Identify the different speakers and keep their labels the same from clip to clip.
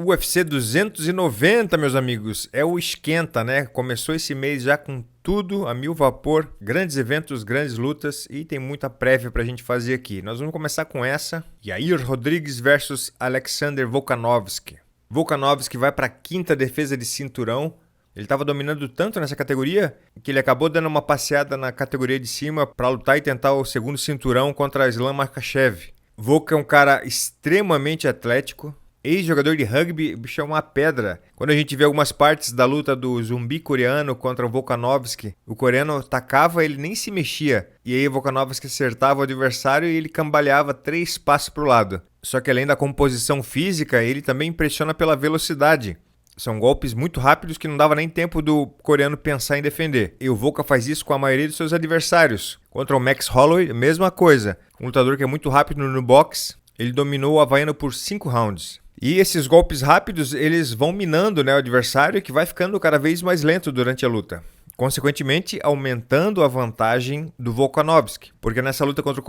Speaker 1: UFC 290, meus amigos, é o esquenta, né? Começou esse mês já com tudo a mil vapor, grandes eventos, grandes lutas e tem muita prévia pra gente fazer aqui. Nós vamos começar com essa, Yair Rodrigues versus Alexander Volkanovski. Volkanovski vai para a quinta defesa de cinturão. Ele estava dominando tanto nessa categoria que ele acabou dando uma passeada na categoria de cima para lutar e tentar o segundo cinturão contra Islam Makhachev. Volka é um cara extremamente atlético, ex-jogador de rugby, o bicho é uma pedra. Quando a gente vê algumas partes da luta do zumbi coreano contra o Volkanovski, o coreano atacava, ele nem se mexia. E aí o Volkanovski acertava o adversário e ele cambaleava 3 passos para o lado. Só que além da composição física, ele também impressiona pela velocidade. São golpes muito rápidos que não dava nem tempo do coreano pensar em defender. E o Volka faz isso com a maioria dos seus adversários. Contra o Max Holloway, mesma coisa. Um lutador que é muito rápido no boxe, ele dominou o havaiano por 5 rounds. E esses golpes rápidos, eles vão minando, né, o adversário, que vai ficando cada vez mais lento durante a luta. Consequentemente, aumentando a vantagem do Volkanovski. Porque nessa luta contra o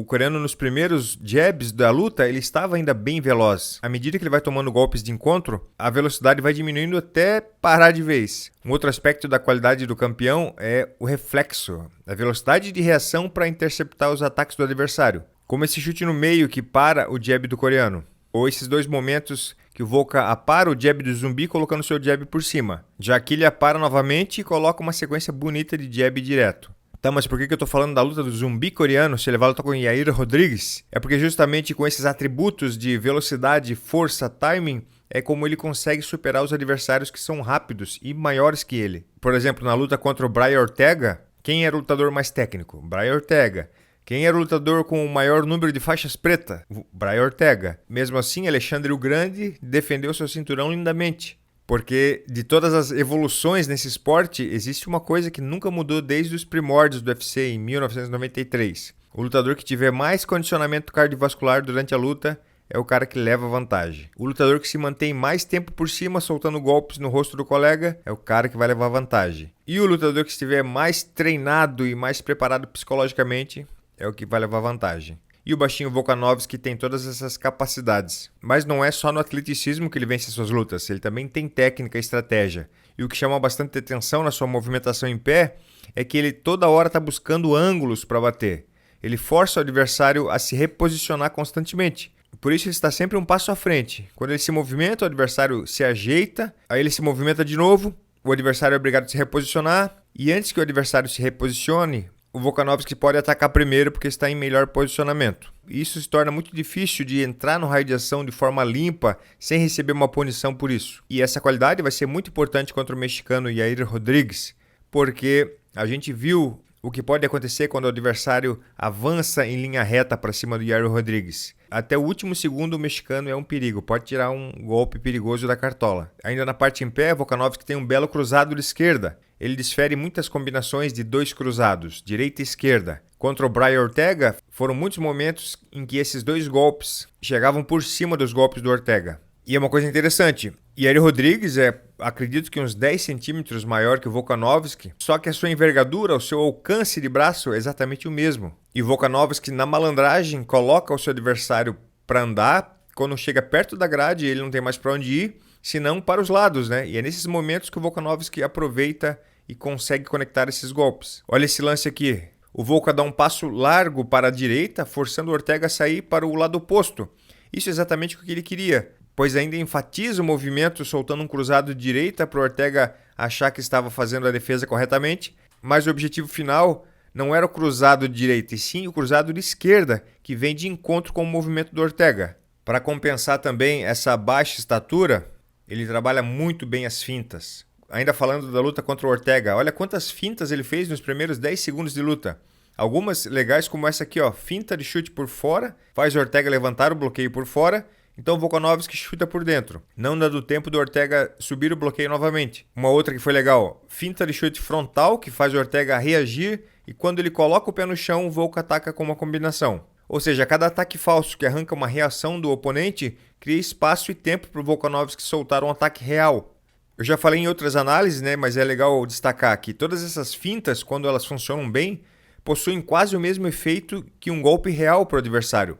Speaker 1: coreano nos primeiros jabs da luta, ele estava ainda bem veloz. À medida que ele vai tomando golpes de encontro, a velocidade vai diminuindo até parar de vez. Um outro aspecto da qualidade do campeão é o reflexo, a velocidade de reação para interceptar os ataques do adversário. Como esse chute no meio que para o jab do coreano. Ou esses dois momentos que o Volka apara o jab do zumbi colocando seu jab por cima. Já que ele apara novamente e coloca uma sequência bonita de jab direto. Tá, mas por que eu tô falando da luta do zumbi coreano se ele vai lutar com Yair Rodrigues? É porque justamente com esses atributos de velocidade, força, timing, é como ele consegue superar os adversários que são rápidos e maiores que ele. Por exemplo, na luta contra o Brian Ortega, quem era o lutador mais técnico? Brian Ortega. Quem era o lutador com o maior número de faixas preta? Brian Ortega. Mesmo assim, Alexandre o Grande defendeu seu cinturão lindamente. Porque de todas as evoluções nesse esporte, existe uma coisa que nunca mudou desde os primórdios do UFC em 1993. O lutador que tiver mais condicionamento cardiovascular durante a luta é o cara que leva vantagem. O lutador que se mantém mais tempo por cima soltando golpes no rosto do colega é o cara que vai levar vantagem. E o lutador que estiver mais treinado e mais preparado psicologicamente é o que vai levar vantagem. E o baixinho Volkanovski tem todas essas capacidades. Mas não é só no atleticismo que ele vence suas lutas, ele também tem técnica e estratégia. E o que chama bastante atenção na sua movimentação em pé é que ele toda hora está buscando ângulos para bater. Ele força o adversário a se reposicionar constantemente. Por isso ele está sempre um passo à frente. Quando ele se movimenta, o adversário se ajeita, aí ele se movimenta de novo, o adversário é obrigado a se reposicionar, e antes que o adversário se reposicione, o Volkanovski pode atacar primeiro porque está em melhor posicionamento. Isso se torna muito difícil de entrar no raio de ação de forma limpa, sem receber uma punição por isso. E essa qualidade vai ser muito importante contra o mexicano Yair Rodrigues, porque a gente viu o que pode acontecer quando o adversário avança em linha reta para cima do Yair Rodrigues. Até o último segundo o mexicano é um perigo, pode tirar um golpe perigoso da cartola. Ainda na parte em pé, Volkanovski tem um belo cruzado de esquerda. Ele desfere muitas combinações de 2 cruzados, direita e esquerda. Contra o Brian Ortega, foram muitos momentos em que esses 2 golpes chegavam por cima dos golpes do Ortega. E é uma coisa interessante, Yair Rodrigues acredito que uns 10 centímetros maior que o Volkanovski, só que a sua envergadura, o seu alcance de braço é exatamente o mesmo. E o Volkanovski, na malandragem, coloca o seu adversário para andar, quando chega perto da grade ele não tem mais para onde ir, senão para os lados, né? E é nesses momentos que o Volkanovski aproveita e consegue conectar esses golpes. Olha esse lance aqui. O Volka dá um passo largo para a direita, forçando o Ortega a sair para o lado oposto. Isso é exatamente o que ele queria, pois ainda enfatiza o movimento soltando um cruzado de direita para o Ortega achar que estava fazendo a defesa corretamente, mas o objetivo final não era o cruzado de direita, e sim o cruzado de esquerda, que vem de encontro com o movimento do Ortega. Para compensar também essa baixa estatura, ele trabalha muito bem as fintas. Ainda falando da luta contra o Ortega, olha quantas fintas ele fez nos primeiros 10 segundos de luta. Algumas legais como essa aqui, ó, finta de chute por fora, faz o Ortega levantar o bloqueio por fora, então o Volkanovski chuta por dentro, não dando tempo do Ortega subir o bloqueio novamente. Uma outra que foi legal, finta de chute frontal, que faz o Ortega reagir, e quando ele coloca o pé no chão, o Volka ataca com uma combinação. Ou seja, cada ataque falso que arranca uma reação do oponente cria espaço e tempo para o Volkanovski soltar um ataque real. Eu já falei em outras análises, né, mas é legal destacar que todas essas fintas, quando elas funcionam bem, possuem quase o mesmo efeito que um golpe real para o adversário.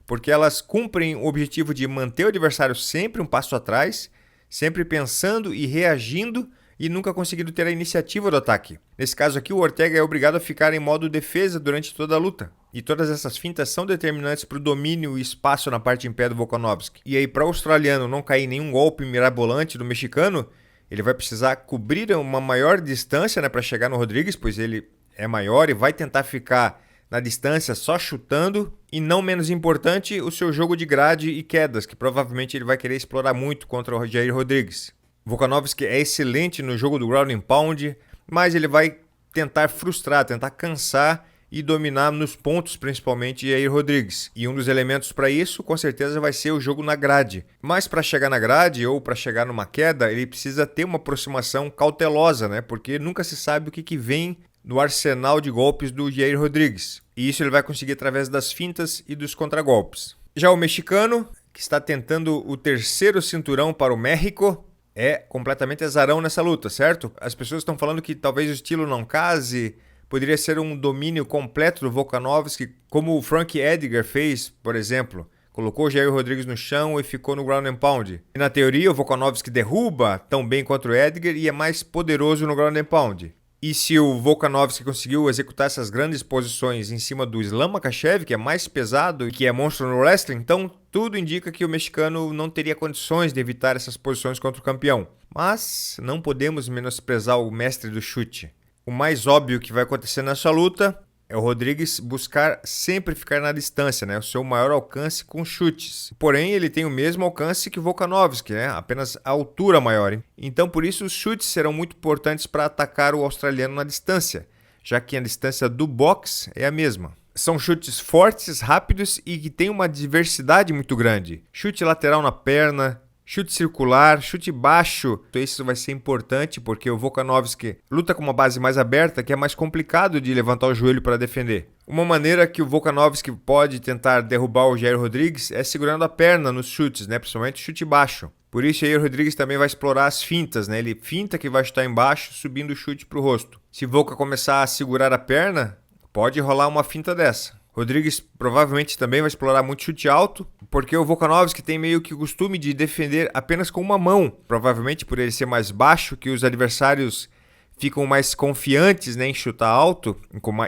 Speaker 1: porque elas cumprem o objetivo de manter o adversário sempre um passo atrás, sempre pensando e reagindo e nunca conseguindo ter a iniciativa do ataque. Nesse caso aqui, o Ortega é obrigado a ficar em modo defesa durante toda a luta. E todas essas fintas são determinantes para o domínio e espaço na parte em pé do Volkanovski. E aí, para o australiano não cair em nenhum golpe mirabolante do mexicano, ele vai precisar cobrir uma maior distância, né, para chegar no Rodrigues, pois ele é maior e vai tentar ficar na distância só chutando. E não menos importante, o seu jogo de grade e quedas, que provavelmente ele vai querer explorar muito contra o Jair Rodrigues. Volkanovski é excelente no jogo do ground and pound, mas ele vai tentar frustrar, tentar cansar e dominar nos pontos, principalmente Jair Rodrigues. E um dos elementos para isso, com certeza, vai ser o jogo na grade. Mas para chegar na grade ou para chegar numa queda, ele precisa ter uma aproximação cautelosa, né? Porque nunca se sabe o que vem no arsenal de golpes do Jair Rodrigues. E isso ele vai conseguir através das fintas e dos contragolpes. Já o mexicano, que está tentando o terceiro cinturão para o México, é completamente azarão nessa luta, certo? As pessoas estão falando que talvez o estilo não case, poderia ser um domínio completo do Volkanovski, como o Frank Edgar fez, por exemplo. Colocou o Jair Rodrigues no chão e ficou no ground and pound. E na teoria, o Volkanovski derruba tão bem quanto o Edgar e é mais poderoso no ground and pound. E se o Volkanovski conseguiu executar essas grandes posições em cima do Islam Makhachev, que é mais pesado e que é monstro no wrestling, então tudo indica que o mexicano não teria condições de evitar essas posições contra o campeão. Mas não podemos menosprezar o mestre do chute. O mais óbvio que vai acontecer nessa luta é o Rodrigues buscar sempre ficar na distância, né? O seu maior alcance com chutes. Porém, ele tem o mesmo alcance que o Volkanovski, né? Apenas a altura maior. Hein? Então, por isso, os chutes serão muito importantes para atacar o australiano na distância, já que a distância do boxe é a mesma. São chutes fortes, rápidos e que têm uma diversidade muito grande. Chute lateral na perna, chute circular, chute baixo. Isso vai ser importante porque o Volkanovski luta com uma base mais aberta, que é mais complicado de levantar o joelho para defender. Uma maneira que o Volkanovski pode tentar derrubar o Jair Rodrigues é segurando a perna nos chutes, né? Principalmente chute baixo. Por isso, o Jair Rodrigues também vai explorar as fintas, né? Ele finta que vai chutar embaixo, subindo o chute para o rosto. Se o Volka começar a segurar a perna, pode rolar uma finta dessa. Rodrigues provavelmente também vai explorar muito chute alto, porque o Volkanovski tem meio que o costume de defender apenas com uma mão. Provavelmente por ele ser mais baixo, que os adversários ficam mais confiantes, né, em chutar alto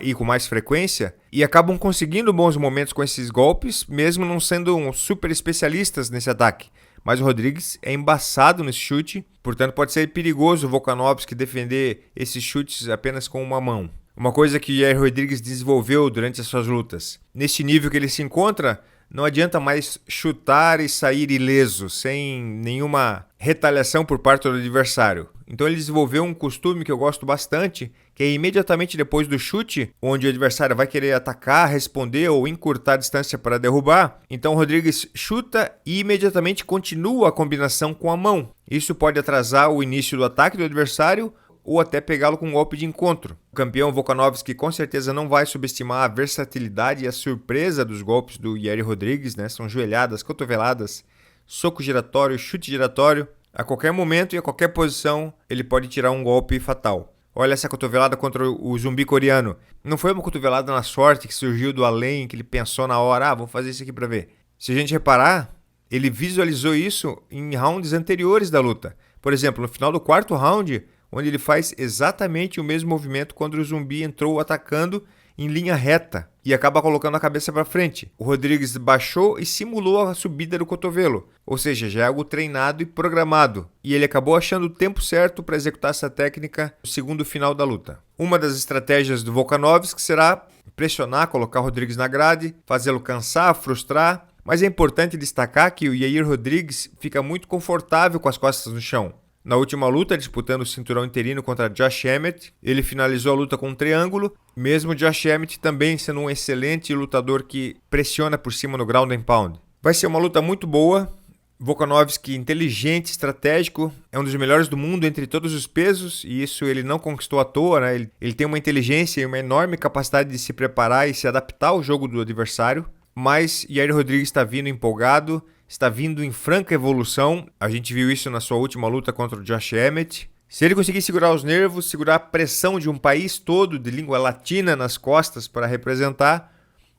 Speaker 1: e com mais frequência, e acabam conseguindo bons momentos com esses golpes, mesmo não sendo super especialistas nesse ataque. Mas o Rodrigues é embaçado nesse chute, portanto pode ser perigoso o Volkanovski defender esses chutes apenas com uma mão. Uma coisa que o Jair Rodrigues desenvolveu durante as suas lutas. Nesse nível que ele se encontra, não adianta mais chutar e sair ileso, sem nenhuma retaliação por parte do adversário. Então ele desenvolveu um costume que eu gosto bastante, que é imediatamente depois do chute, onde o adversário vai querer atacar, responder ou encurtar a distância para derrubar. Então o Rodrigues chuta e imediatamente continua a combinação com a mão. Isso pode atrasar o início do ataque do adversário ou até pegá-lo com um golpe de encontro. O campeão Volkanovski com certeza não vai subestimar a versatilidade e a surpresa dos golpes do Jair Rodrigues, né? São joelhadas, cotoveladas, soco giratório, chute giratório. A qualquer momento e a qualquer posição ele pode tirar um golpe fatal. Olha essa cotovelada contra o zumbi coreano. Não foi uma cotovelada na sorte que surgiu do além, que ele pensou na hora, vou fazer isso aqui para ver. Se a gente reparar, ele visualizou isso em rounds anteriores da luta. Por exemplo, no final do quarto round, onde ele faz exatamente o mesmo movimento quando o zumbi entrou atacando em linha reta e acaba colocando a cabeça para frente. O Rodrigues baixou e simulou a subida do cotovelo, ou seja, já é algo treinado e programado. E ele acabou achando o tempo certo para executar essa técnica no segundo final da luta. Uma das estratégias do Volkanovski será pressionar, colocar o Rodrigues na grade, fazê-lo cansar, frustrar. Mas é importante destacar que o Jair Rodrigues fica muito confortável com as costas no chão. Na última luta, disputando o cinturão interino contra Josh Emmett, ele finalizou a luta com um triângulo, mesmo Josh Emmett também sendo um excelente lutador que pressiona por cima no ground and pound. Vai ser uma luta muito boa. Volkanovski inteligente, estratégico, é um dos melhores do mundo entre todos os pesos, e isso ele não conquistou à toa, né? Ele tem uma inteligência e uma enorme capacidade de se preparar e se adaptar ao jogo do adversário, mas Jair Rodrigues está vindo empolgado, está vindo em franca evolução. A gente viu isso na sua última luta contra o Josh Emmett. Se ele conseguir segurar os nervos, segurar a pressão de um país todo de língua latina nas costas para representar,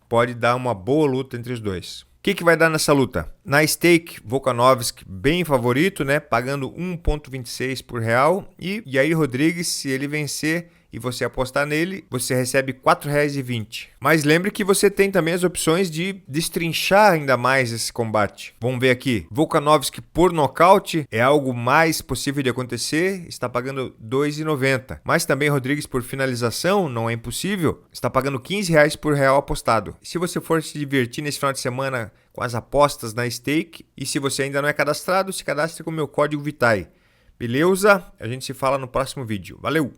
Speaker 1: pode dar uma boa luta entre os dois. que vai dar nessa luta? Na stake, Volkanovski bem favorito, né? Pagando 1,26 por real. E Yair Rodrigues, se ele vencer e você apostar nele, você recebe R$ 4,20. Mas lembre que você tem também as opções de destrinchar ainda mais esse combate. Vamos ver aqui. Volkanovski por nocaute é algo mais possível de acontecer, está pagando R$ 2,90. Mas também Rodrigues por finalização, não é impossível, está pagando R$ 15 por real apostado. Se você for se divertir nesse final de semana com as apostas na stake, e se você ainda não é cadastrado, se cadastre com o meu código VITAI. Beleza? A gente se fala no próximo vídeo. Valeu!